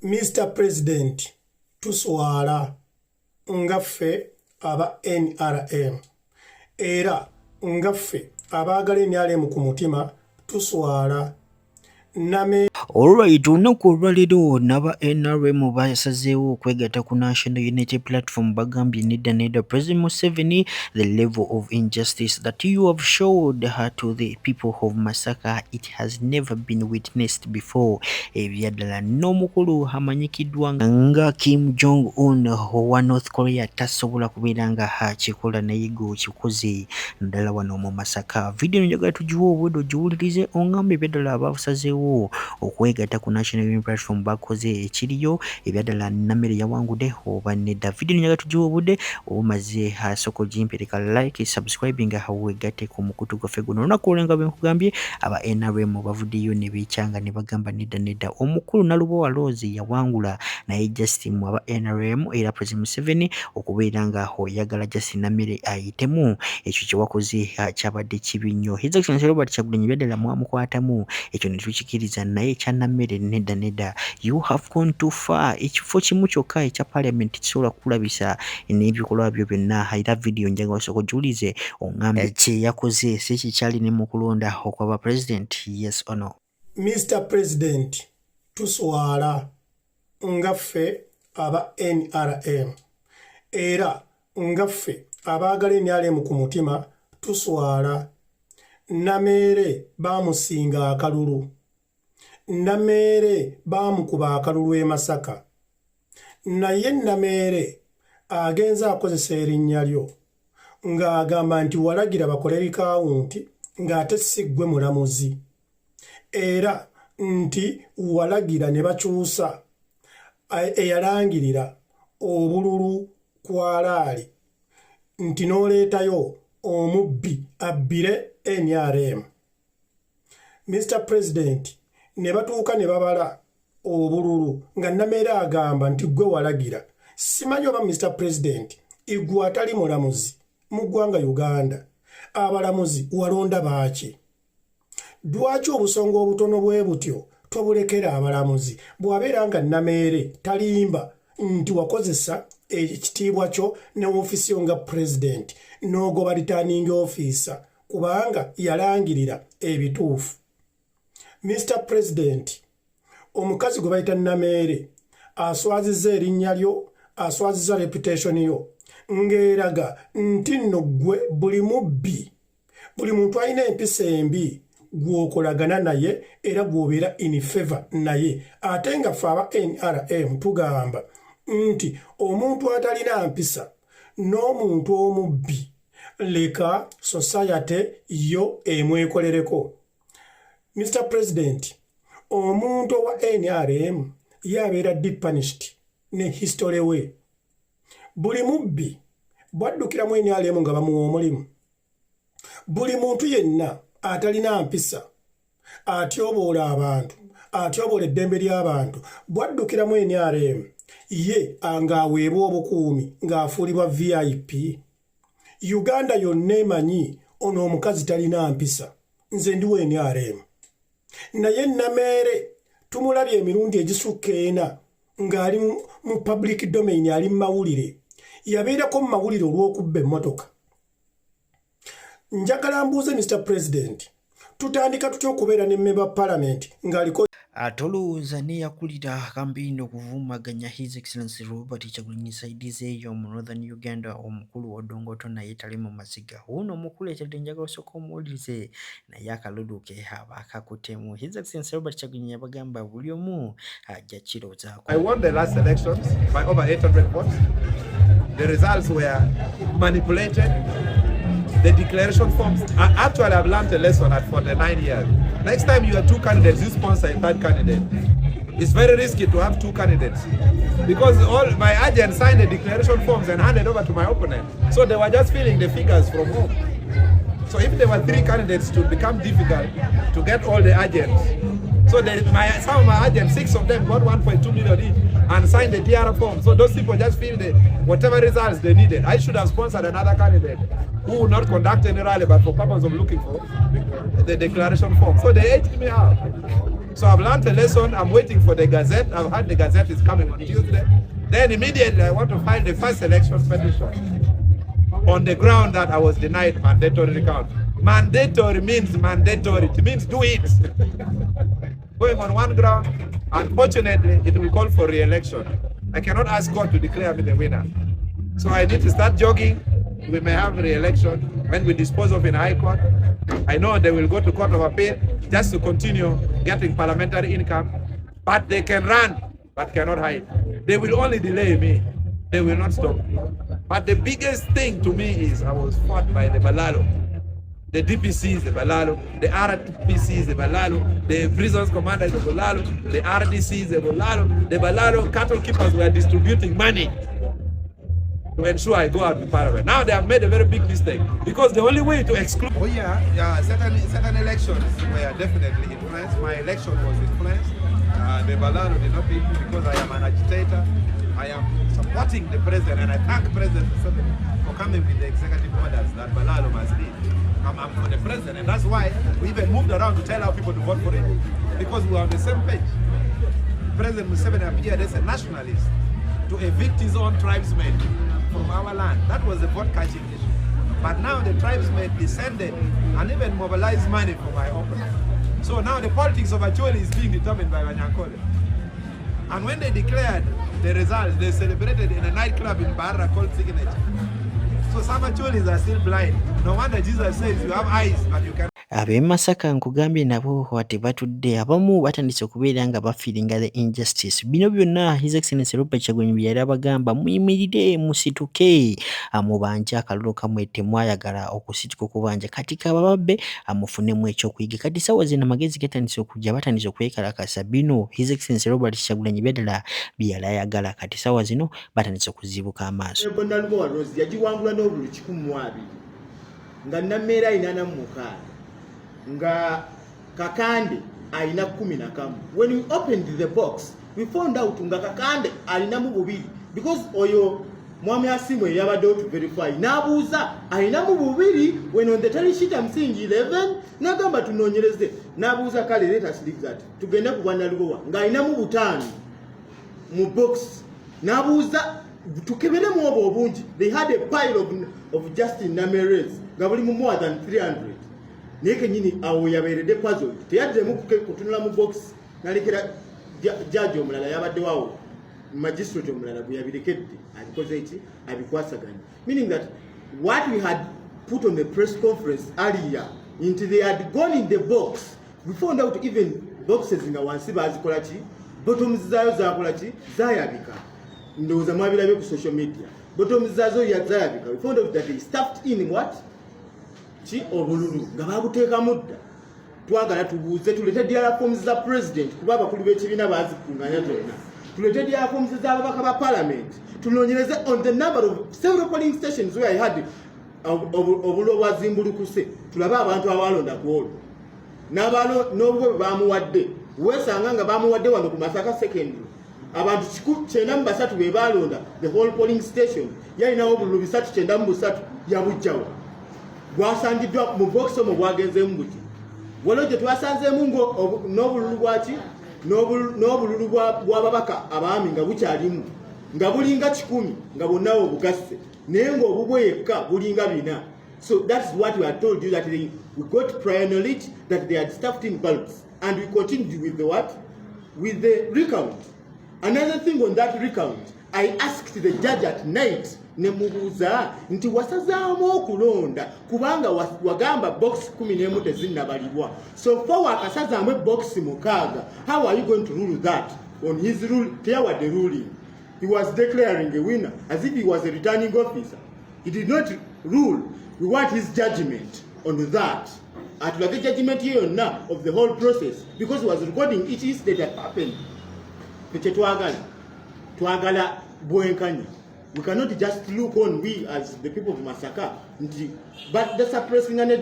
Mr. President, tuswala ngaffe aba NRM era ngaffe abaagala NRM ku mutima tuswala Nameere. Alright, olunaku olwaleero n'aba NRM basazeewo okwegatta ku National Unity Platform bagambye nedda President Museveni, the level of injustice that you have showed her to the people of Masaka, it has never been witnessed before. Ebyaddala n'omukulu amanyikiddwa nga Kim Jong-un owa North Korea tasobola kubeera nga akikola naye gwe okikoze naddala wano mu Masaka. Video njagala tugiwe obwedda ogiwulirize ongambe ebyaddala abasazeewo okwegatta ku National Unity Platform bakoze ekiriyo ebyaddala Nameere yawangudde oba nedda. Video njagala tugiwe obudde obumaze asooka ogimpereka like subscribe nga weegatte ku mukutu gwaffe guno. Olunaku olwenga bwe nkugambye aba NRM bavuddeyo ne beekyanga ne bagamba nedda omukulu Nalubowa Rose yawangula naye Justin aba NRM era President Museveni okubeera nga oyagala Justin Nameere ayitemu ekyo kye wakoze kyabadde kibi nnyo. His Excellency Robert Kyagulanyi ebyaddala mwamukwatamu ekyo ne tukikiriza naye ekya Nameere nedda. You have gone too far. Ekifo kimu kyokka ekya parliament kisobola kukulabisa n'ebikolwa byo byonna. Era video njagala osooka ogiwulize ongambe kye yakoze si kikyali ne mu kulonda okwaba president, yes or no? Mr. President, tuswala ngaffe aba NRM era ngaffe abaagala NRM ku mutima tuswala. Nameere baamusinga akalulu, Nameere baamukuba akalulu e Masaka, naye Nameere agenza akozesa erinnya lyo ng'agamba nti walagira bakole likawunti ng'ate si ggwe mulamuzi, era nti walagira ne bakyusa eyalangirira obululu kwalaali nti n'oleetayo omubbi abbire NRM. Mr. President, ne batuuka ne babala obululu nga Nameere agamba nti gwe walagira. Simanyi oba Mr. President igwe atali mulamuzi mu ggwanga Uganda abalamuzi walonda baaki? Lwaki obusonga obutono bwe butyo tobulekera abalamuzi bw'abeera nga Nameere talimba nti wakozesa ekitiibwa kyo ne ofiisi yo nga President n'ogoba returning officer kubanga yalangirira ebituufu. Mr. President, omukazi gwe bayita Nameere aswazizza erinnya lyo, aswazizza reputation yo ng'eraga nti nno ggwe buli mubbi, buli muntu alina empisa embi gw'okolagana naye era gw'obeera in favor naye. Ate nga ffe aba NRM tugamba nti omuntu atalina mpisa n'omuntu omubbi leka society yo emwekolereko. Mr. President, omuntu owa NRM yabeera deep punished ne history we. Buli mubbi bwaddukiramu NRM nga bamuwa omulimu. Buli muntu yenna atalina mpisa atyoboola abantu, atyoboola eddembe ly'abantu bwaddukiramu NRM ye ng'aweebwa obukuumi ng'afuulibwa VIP. Uganda yonna emanyi ono omukazi talina mpisa. Nze ndiwe NRM. Naye Nameere tumulabye emirundi egisukka ena ng'ali mu public domain, ali mu mawulire. Yabeerako mu mawulire olw'okubba emmotoka. Njagala mbuuze Mr. President, tutandika tutya okubeera ne member parliament ng'aliko atolowooza neyakulira kambiino okuvumaganya His Excellency Robert Kyagulanyi saidize eyo mu Northern Uganda omukulu w'Odongoto naye tali mu maziga. Ono omukulu ekyadde njagala osooka omuwulirize naye akalulu ke aba akakutemu. His Excellency Robert Kyagulanyi yabagamba buli omu ajja kiroozaako. I won the last elections by over 800 votes. The results were manipulated. The declaration forms, actually I've learned a lesson at 49 years. Next time you have two candidates, you sponsor a third candidate. It's very risky to have two candidates because all my agents signed the declaration forms and handed over to my opponent. So they were just filling the figures from home. So if there were three candidates, it would become difficult to get all the agents. So some of my agents, 6 of them got 1.2 million each. and sign the DR form. So those people just feel that whatever results they needed. I should have sponsored another candidate who would not conduct any rally, but for purpose of looking for the declaration form. So they aged me out. So I've learned a lesson. I'm waiting for the Gazette. I've heard the Gazette is coming on Tuesday. Then immediately I want to file the first election petition on the ground that I was denied mandatory recount. Mandatory means mandatory. It means do it. Going on one ground, unfortunately, it will call for re-election. I cannot ask God to declare me the winner. So I need to start jogging. We may have re-election when we dispose of in High Court. I know they will go to Court of Appeal just to continue getting parliamentary income. But they can run, but cannot hide. They will only delay me. They will not stop me. But the biggest thing to me is I was fought by the Balalo. The DPC is the Balalo, the RPC is the Balalo, the prisons commander is the Balalo, the RDC is the Balalo. The Balalo cattle keepers were distributing money to ensure I go out to Parliament. Now they have made a very big mistake because the only way to exclude... Oh yeah, certain elections were definitely influenced. My election was influenced. The Balalo did not beat me because I am an agitator. I am supporting the president, and I thank President Museveni for coming with the executive orders that Balalo must lead. I'm for the president, and that's why we even moved around to tell our people to vote for it, because we are on the same page. President Museveni appeared as a nationalist to evict his own tribesmen from our land. That was the vote-catching issue. But now the tribesmen descended and even mobilized money for my office. So now the politics of Acholi is being determined by Wanyankole. And when they declared the results, they celebrated in a nightclub in Barra called Signature. So some Acholis are still blind. No wonder Jesus says you have eyes but you can. Ab'e Masaka nkugambye nabo wate batudde abamu batandise okubeera nga bafiiringa the injustice. Bino byonna His Excellency Robert Kyagulanyi yali abagamba muyimirire musituke amubanje akalulu kamwe temwayagala okusituka okubanja kati kababbe amufunemu ekyokuyiga. Kati sawa zino amagezi getandise okujja batandise okwekalakasa bino His Excellency Robert Kyagulanyi byadala byalayagala kati sawa zino batandise okuzibuka amaaso. Yagiwangula n'obulu 120 nga Nameere ayina 45 nga Kakande ayina 11. When we opened the box we found out nga Kakande alina mu bubiri because oyo mwami asimwe yabadde to verify nabuuza ayina mu bubiri when on the tally sheet I'm seeing 11 nagamba tunoonyereze nabuuza kale let us leave that tugende ku bwannalugowa nga ayina mu 5 mu box nabuuza tukebere mu obwo obungi. They had a pile of Justin Nameere's nga buli mu more than 300 naye kenyini awo yabeeredde puzzle teyaddemu kutunula mu box nalekera judge omulala yabadde waawo magistrate omulala gwe yabirekedde abikoze eki abikwasaganya, meaning that what we had put on the press conference earlier into they had gone in the box. We found out even boxes nga wansi bazikola ki bottoms zaayo zakola ki zayabika. Ndowooza mwabirabye ku social media bottoms zaazo yazayabika. We found out that they stuffed in what ki obululu nga babuteeka mudda. Twagala tubuuze tulete DR forms za president kuba abakulu b'ekibiina bazikunganya zonna, tulete DR forms z'ababaka ba parliament, tunoonyereze on the number of several polling stations where I had obululu obwazimbulukuse, tulabe abantu abalonda ku olwo n'obwe bamuwadde. Weesanga nga bamuwadde wano ku Masaka secondary abantu 93 be balonda the whole polling station yalinawo obululu 393 yabujjawo bwasangiddwa mu box omwo bwagenzeemu buti waliwo gye twasanzeemu n'obululu bwaki n'obululu bw'ababaka abaami nga bukyalimu nga bulinga 10 nga bonnawo obugasse naye ng'obubwe yekka bulinga 4. So that's what we are told you that we got prior knowledge that they had stuffed in ballots, and we continued with the what? With the recount. Another thing on that recount, I asked the judge at night, nemubuuza nti wasazaamu okulonda kubanga wagamba box 11 tezinnabalibwa. So far wakasazaamu box 6. How are you going to rule that? On his rule, the ruling. He was declaring a winner as if he was a returning officer. He did not rule. We want his judgment on that. At the judgment here now of the whole process, because he was recording each incident that happened. Twagala bwenkanya. We cannot just look on we as the people of Masaka, but the suppressing and the